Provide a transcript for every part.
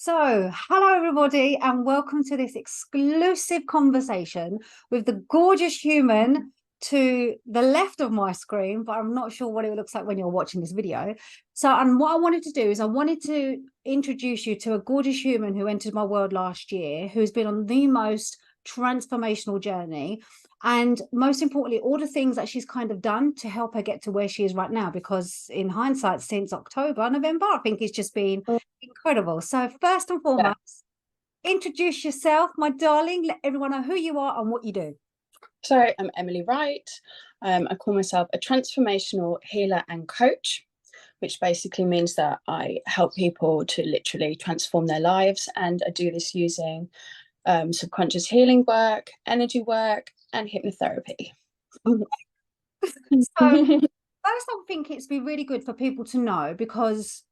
So, hello everybody, and welcome to this exclusive conversation with the gorgeous human to the left of my screen, but I'm not sure what it looks like when you're watching this video. So, and what I wanted to do is I wanted to introduce you to a gorgeous human who entered my world last year, who's been on the most transformational journey. And most importantly, all the things that she's kind of done to help her get to where she is right now, because in hindsight, since November, I think it's just been incredible. So first and Yeah. foremost, introduce yourself, my darling. Let everyone know who you are and what you do. So I'm Emily Wright. I call myself a transformational healer and coach, which basically means that I help people to literally transform their lives. And I do this using subconscious healing work, energy work, and hypnotherapy. So first, I think it's be really good for people to know, because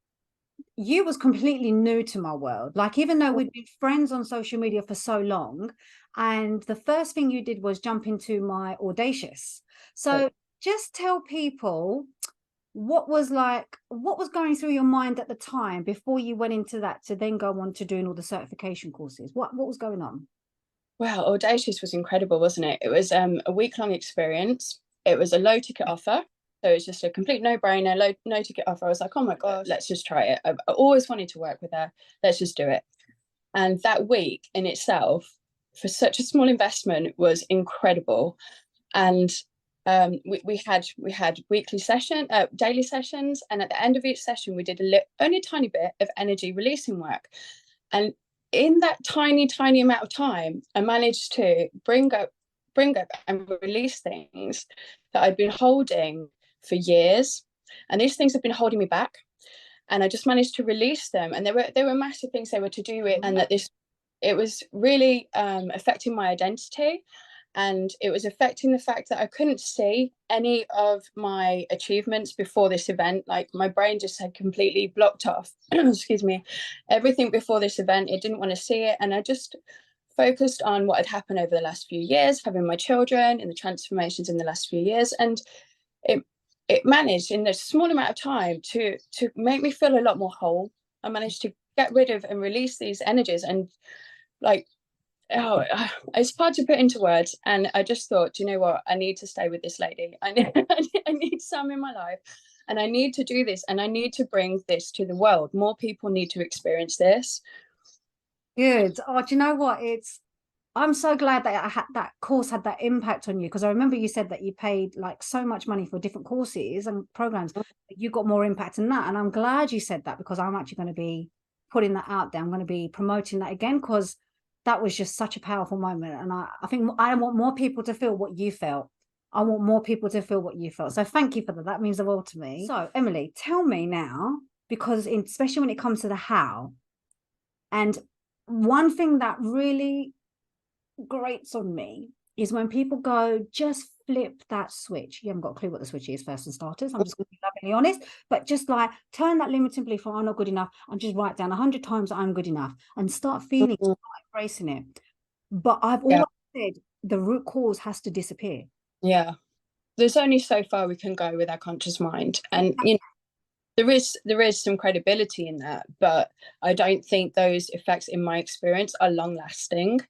you was completely new to my world. Like, even though we'd been friends on social media for so long, and the first thing you did was jump into my Audacious. So just tell people what was going through your mind at the time before you went into that to then go on to doing all the certification courses. What was going on? Well, Audacious was incredible, wasn't it? It was a week-long experience. It was a low ticket offer. So it's just a complete no-brainer, no ticket offer. I was like, oh my God, let's just try it. I always wanted to work with her. Let's just do it. And that week in itself, for such a small investment, was incredible. And we had weekly daily sessions, and at the end of each session, we did only a tiny bit of energy releasing work. And in that tiny amount of time, I managed to bring up and release things that I'd been holding for years, and these things have been holding me back. And I just managed to release them, and there were massive things they were to do with, and that it was really affecting my identity, and it was affecting the fact that I couldn't see any of my achievements before this event. Like, my brain just had completely blocked off excuse me, everything before this event. It didn't want to see it, and I just focused on what had happened over the last few years, having my children, and the transformations in the last few years. And it it managed in a small amount of time to make me feel a lot more whole. I managed to get rid of and release these energies, and like, oh, it's hard to put into words. And I just thought, do you know what? I need to stay with this lady. I need some in my life, and I need to do this, and I need to bring this to the world. More people need to experience this. Good. Oh, do you know what? I'm so glad that that course had that impact on you, because I remember you said that you paid like so much money for different courses and programs. You got more impact than that. And I'm glad you said that, because I'm actually going to be putting that out there. I'm going to be promoting that again, because that was just such a powerful moment. And I think I want more people to feel what you felt. I want more people to feel what you felt. So thank you for that. That means the world to me. So, Emily, tell me now, because especially when it comes to the how, and one thing that really grates on me is when people go, just flip that switch. You haven't got a clue what the switch is, first and starters. I'm just going to be lovingly honest, but just like turn that limiting belief from I'm not good enough and just write down 100 times that I'm good enough and start feeling, start embracing it. But I've Yeah, always said the root cause has to disappear. yeah. There's only so far we can go with our conscious mind, and there is some credibility in that, but I don't think those effects, in my experience, are long lasting.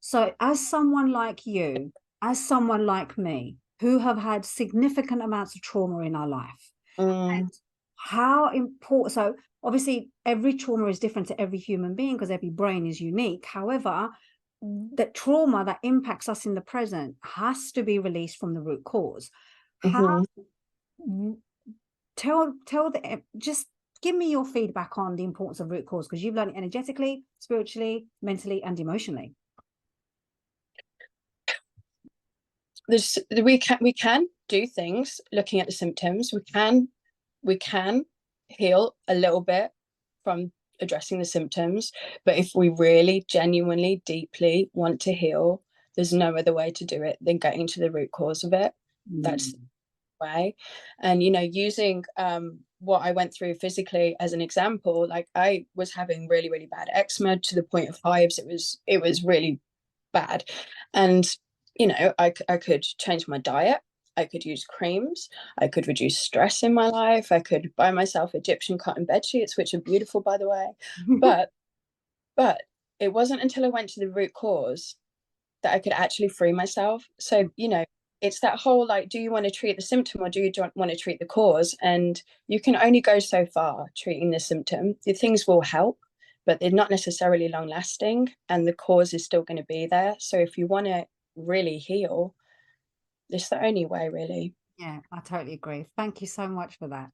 So as someone like you, as someone like me, who have had significant amounts of trauma in our life, and how important, so obviously every trauma is different to every human being, because every brain is unique. However, the trauma that impacts us in the present has to be released from the root cause. How, just give me your feedback on the importance of root cause, because you've learned it energetically, spiritually, mentally, and emotionally. We can do things looking at the symptoms. We can heal a little bit from addressing the symptoms, but if we really genuinely deeply want to heal, there's no other way to do it than getting to the root cause of it. That's the way. And using what I went through physically as an example, like, I was having really bad eczema to the point of hives. It was really bad. And I could change my diet. I could use creams. I could reduce stress in my life. I could buy myself Egyptian cotton bed sheets, which are beautiful, by the way. But But it wasn't until I went to the root cause that I could actually free myself. So, you know, it's that whole like, do you want to treat the symptom or do you want to treat the cause? And you can only go so far treating the symptom. The things will help, but they're not necessarily long lasting, and the cause is still going to be there. So if you want to really heal, it's the only way, really. Yeah, I totally agree. Thank you so much for that.